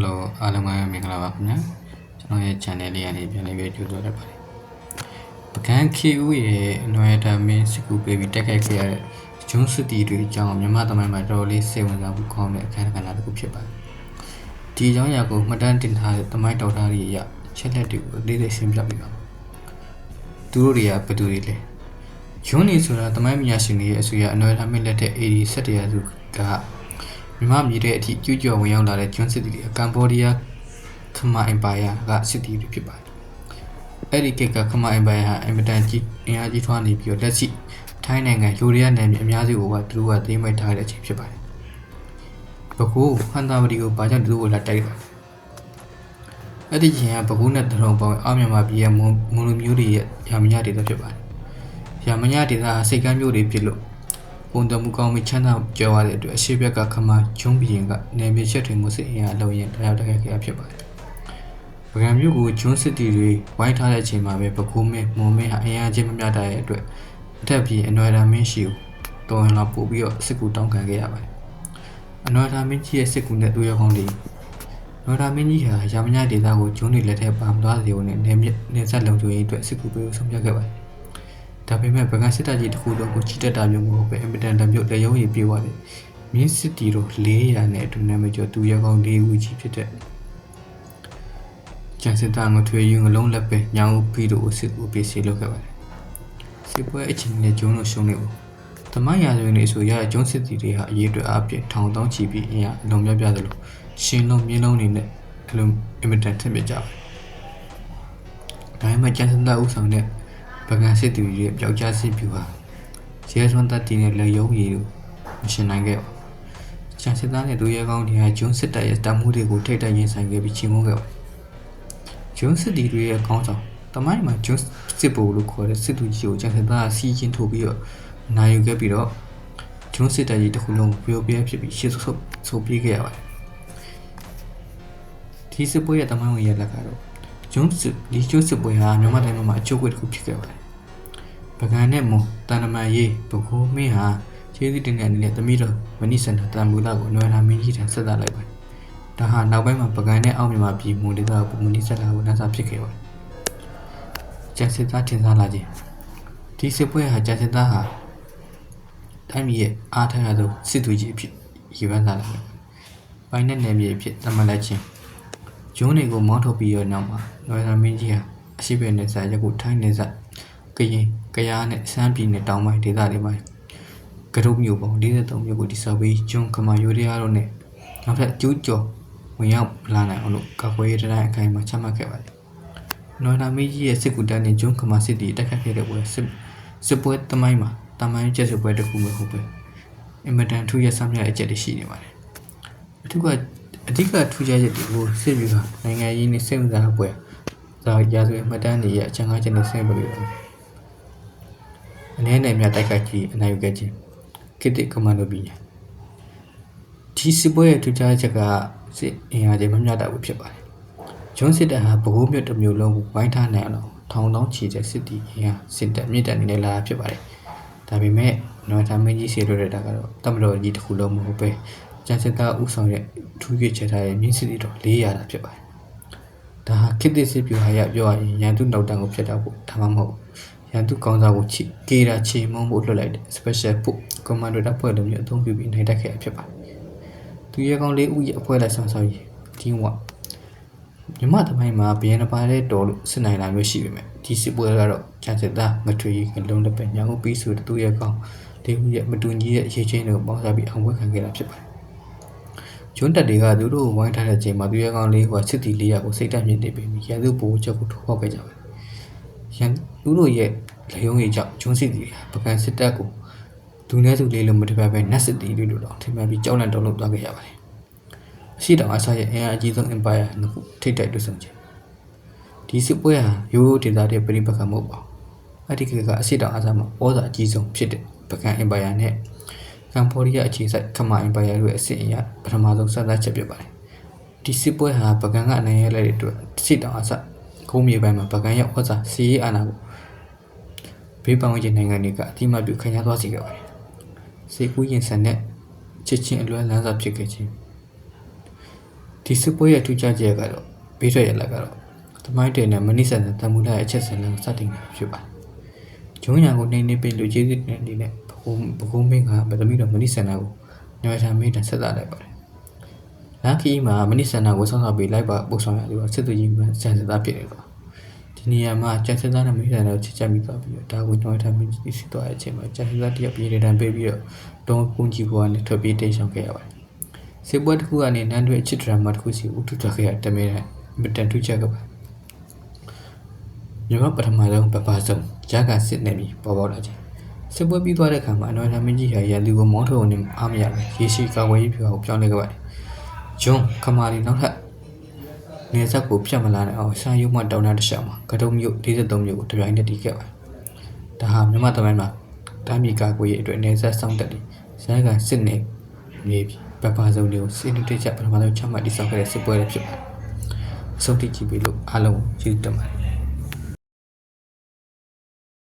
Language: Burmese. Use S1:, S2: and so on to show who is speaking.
S1: Hello အားလုံးပဲမင်္ဂလာပါခင်ဗျာကျွန်တော်ရဲ့ channel လေးကနေပြန်လည်ပြီးကြိုဆိုရပါတယ်ပကန်း KU ရဲ့အနွယ်တာမင်းစကူပေးပြီးတက်ခိုက်ခဲ့ရတဲ့ဂျွန်းစစ်တီတွေအကြောင်းမြန်မာသမိုင်းမှာတော်တော်လေးစိတ်ဝင်စားဖို့ကောင်းတဲ့အခန်းကဏ္ဍတစ်ခုဖြစ်ပါတယ်ဒီအကြောင်းအရာကိုမှတ်တမ်းတင်ထားတဲ့သမိုင်းတော်သားတွေအရချက်လက်တွေကိုအသေးစိတ်ရှင်းပြပေးပါမယ်သူတို့တွေကဘယ်သူတွေလဲဂျွန်းနေဆိုတာသမိုင်းပညာရှင်တွေရဲ့အဆိုအရအနွယ်တာမင်းလက်ထက် AD 17ရာစုကမြန်မာပြည်တဲ့အထိကျူးကျော်ဝင်ရောက်လာတဲ့ဂျွန်းစစ်တီတွေကမ်ဘောဒီးယားခမာအင်ပါယာကစစ်တီတွေဖြစ်ပါတယ်။အဲ့ဒီကိကခမာအင်ပါယာဟာအင်မတန်ကြီးအင်အားကြီးထွားနေပြီးတော့လက်ရှိထိုင်းနိုင်ငံယူရီးယားနယ်မြေအများစုကိုသူတို့ကသိမ်းပိုက်ထားတဲ့အချိန်ဖြစ်ပါတယ်။ဘကူဟန်တာဝတီကိုဘာကြောင့်သူတို့ကလာတိုက်တာ။အဲ့ဒီချိန်ကဘကူနဲ့တရုံပေါင်းအောက်မြန်မာပြည်ရဲ့မွန်လူမျိုးတွေရဲ့ရာမညဒေသဖြစ်ပါတယ်။ရာမညဒေသဟာစိတ်ကမ်းမျိုးတွေဖြစ်လို့ပုံတမှုကောင်းပြီးချမ်းသာကြွယ်ဝတဲ့အတွက်အရှိဘက်ကခမာဂျုံဘီရင်ကနေမြေချက်ထွင်မှုစစ်အင်အားလုံးရင်တရားတိုက်ခိုက်ခဲ့ဖြစ်ပါတယ်။ပကံမျိုးကိုဂျွန်းစစ်တီတွေဝိုင်းထားတဲ့အချိန်မှာပဲပကူးမဲမွန်မဲဟာအင်အားချင်းမမျှတတဲ့အတွက်အထက်ပြည်အနွယ်တာမင်းရှိကိုတော်ရင်လောက်ပို့ပြီးတော့စစ်ကူတောင်းခံခဲ့ရပါတယ်။အနွယ်တာမင်းကြီးရဲ့စစ်ကူနဲ့သူရကောင်းတွေအနွယ်တာမင်းကြီးဟာရာမညဒေသကိုဂျွန်းတွေလက်ထက်ပါမသွားစေဖို့နဲ့နေဆက်လုံခြုံရေးအတွက်စစ်ကူပေးဖို့ဆုံးဖြတ်ခဲ့ပါတယ်ဒါပေမဲ့ပကံစစ်တပ်ကြီးတစ်ခုလုံးကိုချီတက်တာမျိုးမဟုတ်ပဲအင်မတန်တမျိုးတရုံးရည်ပြေးသွားတယ်။မြင်းစစ်တီတို့400နဲ့အတူနာမည်ကျော်သူရကောင်း၄ဦးကြီးဖြစ်တဲ့ကျန်စစ်သားငထွေယူငလုံးလက်ပဲညောင်ဦးပြီးတို့စစ်ကူပေးစီလုပ်ခဲ့ပါတယ်။စစ်ပွဲအချိန်နဲ့ကျုံလို့ရှုံးနေဘူး။တမိုင်းရာဇဝင်တွေဆိုရကျုံစစ်တီတွေဟာအရေးအတွက်အပြည့်ထောင်တောင်းချီပြီးအင်အားအလုံးများပြသလိုရှင်လုံးမြင်းလုံးတွေနဲ့အလုံးအင်မတန်ထက်မြက်ကြပါတယ်။ဒါပေမဲ့ကျန်စစ်သားဦးဆောင်တဲ့ပကံစစ်တီတွေပျောက်ကြားစစ်ပြူဟာရဲစွမ်းတပ်တီနဲ့လက်ရုံးရည်တို့မရှင်နိုင်ခဲ့ပါ။ကျန်စစ်သားနဲ့သူရဲကောင်းတွေဟာဂျွန်းစစ်တပ်ရဲ့တပ်မှုတွေကိုထိတ်တိုက်ရင်ဆိုင်ခဲ့ပြီးချီးမွမ်းခဲ့ပါ။ဂျွန်းစစ်တီတွေရဲ့ခေါင်းဆောင်တမိုင်းမှာဂျွန်းစစ်ဘိုလ်လို့ခေါ်တဲ့စစ်သူကြီးကိုကျန်စစ်သားစီးချင်းထိုးပြီးတော့နိုင်ယူခဲ့ပြီးတော့ဂျွန်းစစ်တပ်ကြီးတစ်ခုလုံးပြိုပြဲဖြစ်ပြီးရှစ်ဆုပ်ပြေးခဲ့ရပါတယ်။ဒီစစ်ပွဲရဲ့တမိုင်းဝင်ရလက်ကတော့ဂျွန်းစစ်ပွဲဟာမြန်မာတိုင်းမှာအကျိုးကွက်တစ်ခုဖြစ်ခဲ့ပါတယ်ပကံနဲ့မွန်တန်တမန်ရေးဘကိုးမင်းဟာကျေးဇူးတင်တဲ့အနေနဲ့သမီးတော်မဏိစန္ဒတန်မူလာကိုအနွယ်လာမင်းကြီးထံဆက်သလိုက်ပါတယ်။ဒါဟာနောက်ပိုင်းမှာပကံနဲ့အောက်မြန်မာပြည်မွန်ဒေသကိုမဏိစန္ဒကိုနှံစားဖြစ်ခဲ့ပါတယ်။ကျန်စစ်သားထင်ရှားလာခြင်းဒီစစ်ပွဲဟာကျန်စစ်သားဟာတိုင်းပြည်ရဲ့အားထားရသောစစ်သူကြီးအဖြစ်ရည်မှန်းလာတယ်။ပိုင်းနဲ့နယ်မြေအဖြစ်သတ်မှတ်လိုက်ခြင်းဂျုံးတွေကိုမောင်းထုတ်ပြီးတော့နောက်မှာအနွယ်လာမင်းကြီးဟာအရှိပဲနယ်စပ်ရက်ကိုထိုင်းနယ်စပ်ကရင်ကရားနဲ့စမ်းပြည်နယ်တောင်ပိုင်းဒေသတွေမှာကရုမျိုးပေါင်း43မျိုးကိုတိစောက်ပြီးကျွန်းခမာယူရီးယားတို့နဲ့နောက်ထပ်ကျူးကျော်ဝင်ရောက်လာနိုင်အောင်လို့ကာကွယ်ရေးတိုင်းအခိုင်အမာချမှတ်ခဲ့ပါတယ်။နော်နာမီကြီးရဲ့စစ်ကူတပ်နဲ့ကျွန်းခမာစစ်တီတိုက်ခတ်ခဲ့တဲ့ပွဲစစ်ပွဲတမိုင်းမှာတမိုင်းကျက်စစ်ပွဲတစ်ခုပဲဟုတ်ပဲ။အင်မတန်ထူးရဆမ်းမြအကျက်တွေရှိနေပါတယ်။အဓိကထူးခြားချက်တွေကိုစစ်ဗျူဟာနိုင်ငံရေးနဲ့စိတ်ဝင်စားပွဲသာရာဇဝင်မှတ်တမ်းတွေရဲ့အချမ်းကားချက်နဲ့ဆင်းပေးပါမယ်။အနေနဲ့မြတိုက်ခိုက်ကြီးအနိုင်ယူခဲ့ခြင်းကိတိကမန်ဒိုဘီဒီစစ်ပွဲရဲ့ထူးခြားချက်ကစစ်အင်အားကြီးမမျှတဘူးဖြစ်ပါတယ်။ဂျွန်းစစ်တပ်ဟာဗဟိုမြို့တစ်မြို့လုံးကိုဝိုင်းထားနိုင်အောင်ထောင်တောင်းချီတဲ့စစ်တီအင်အားစစ်တပ်မြင့်တက်နေလာတာဖြစ်ပါတယ်။ဒါပေမဲ့နော်တာမင်းကြီးစီလိုတဲ့တာကတော့တမတော်ကြီးတစ်ခုလုံးမဟုတ်ပဲကျန်စစ်သားဥဆောင်ရဲ့ထူးခြားချက်ထားရဲ့မြင့်စစ်တီတော့400တာဖြစ်ပါတယ်။ဒါဟာကိတိစစ်ပြူဟာရပြောရရင်ရန်သူနောက်တန်းကိုဖျက်တော့ဖို့ဒါမှမဟုတ်ရန်သူကောင်းစားကိုကေရာချေမုံဖို့လွှတ်လိုက်တဲ့ special force commando တပ်ဖွဲ့လိုမျိုးအသုံးပြုပြီးနိုင်တက်ခဲ့ဖြစ်ပါတယ်။သူရဲကောင်း၄ဦးရဲ့အဖွဲ့လိုက်ဆောင်ရေးဒီဝမြမသမိုင်းမှာဘီယန်ပါတဲ့တော်လို့စစ်နိုင်လာမျိုးရှိပေမဲ့ဒီစစ်ပွဲကတော့ကျန်စစ်သားမထွေကလုံးတစ်ပဲညောင်ပြီးဆိုသူရဲကောင်း၄ဦးရဲ့မတူညီရဲ့အခြေချင်းတွေကိုပေါင်းစပ်ပြီးအောင်ပွဲခံခဲ့တာဖြစ်ပါတယ်။ဂျွန်းတက်တွေကသူတို့ဝိုင်းထားတဲ့ချိန်မှာသူရဲကောင်း၄ဦးကစစ်တီ400ကိုစိတ်တက်မြင့်နေပြီးရန်သူပိုးချက်ကိုထိုးပေါက်ခဲ့ကြပါတယ်။ရန်သူတို့ရဲ့လေယုံကြီးကြောင့်ဂျွန်းစစ်တီပကံစစ်တပ်ကိုဒူနဲစုလေးလုံးမတပတ်ပဲနတ်စစ်တီတွေလို့တော့ထင်မှန်ပြီးကြောက်လန့်တုန်လှုပ်သွားခဲ့ရပါတယ်။အရှိတောင်အစားရဲ့အင်အားအကြီးဆုံး empire နှစ်ခုထိတ်တိုက်တွေ့ဆုံခြင်းဒီစစ်ပွဲဟာရိုးရိုးဒေသတဲ့ပြည်ပကမဟုတ်ပါဘူး။အတိတ်ကအရှိတောင်အစားမှာဩဇာအကြီးဆုံးဖြစ်တဲ့ပကံ empire နဲ့ကမ်ဘောဒီးယားအခြေစိုက်ခမာ empire တို့ရဲ့အစစ်အင်အားပထမဆုံးစတင်ချက်ဖြစ်ပါတယ်။ဒီစစ်ပွဲဟာပကံကအနိုင်ရလိုက်တဲ့အတွက်အရှိတောင်အစားကုန်းမြေပိုင်းမှာပကံရဲ့ဩဇာစီးရေးအာဏာကိုဘေးပန်းဝင်နိုင်ငံတွေကအတိမပြုခံရသွားစေခဲ့ပါတယ်။စေကူးရင်ဆန်တဲ့ချစ်ချင်းအလွဲလမ်းစာဖြစ်ခဲ့ခြင်းဒီ ဒီစစ်ပွဲရဲ့ထူးခြားချက်ကတော့ဘေးထွက်ရလက်ကတော့သမိုင်းတင်တဲ့မနိစံတမူလရဲ့အချက်စံနဲ့စတင်တာဖြစ်ပါတယ်။ဂျုံညာကိုနှိမ့်နေပြီးလူကျေးဇူးတင်အနေနဲ့ဘကိုးမင်းကဗသမီတော်မနိစံနာကိုနဝထာမင်းတန်ဆက်လာလိုက်ပါတယ်။လမ်းခီးမှာမနိစံနာကိုဆောင်းဆောင်ပြီးလိုက်ပါပို့ဆောင်ရသူကစစ်သူကြီးမှစံစသားဖြစ်နေတော့ဒီနေရာမှာကျန်စစ်သားနဲ့မနိစံနာကိုချစ်ချမိသွားပြီးတော့ဒါကိုနဝထာမင်းကြီးစစ်သွားတဲ့အချိန်မှာကျန်စစ်သားတယောက်ပြေးတန်းပေးပြီးတော့တုံးပုံကြီးဘွားနဲ့ထွက်ပြေးတိတ်ဆောင်ခဲ့ရပါတယ်။စစ်ပွဲတစ်ခုကနေနန်းတွဲချစ်ဒရာမာတစ်ခုစီဦးထုထွက်ခဲ့ရတမဲတဲ့အမတန်ထူးခြားကပါမြမပထမဆုံးပပဆုံးဂျာကစစ်နေပြီးပေါ်ပေါက်လာခြင်းစစ်ပွဲပြီးသွားတဲ့အခါမှာအနော်ရမင်းကြီးဟာရန်သူကိုမောင်းထုတ်နေအားမရပဲရေရှိကာဝေးရေးဖြူအောင်ပြောင်းလဲခဲ့ပါတယ်။ဂျွန်ခမာလီနောက်ထပ်နေဆက်ကိုဖြတ်မလာတဲ့အောင်ရှာယုံမတောင်းတတစ်လျှောက်မှာကတုံးမြို့43မြို့ကိုတပြိုင်နက်တည်ခဲ့ပါတယ်။ဒါဟာမြမသမိုင်းမှာတိုင်းပြည်ကာကွယ်ရေးအတွက်နေဆက်ဆောင်တက်ပြီးဇာကစစ်နေမြေပြီးပပဆုံးတွေကိုစစ်နုတ်တိကျပထမဆုံးချမှတ်တည်ဆောက်ခဲ့တဲ့စစ်ပွဲတွေဖြစ်ပါတယ်။အဆုံးထိကြည့်ပြီးလို့အားလုံးကျေးဇူးတင်ပါတယ်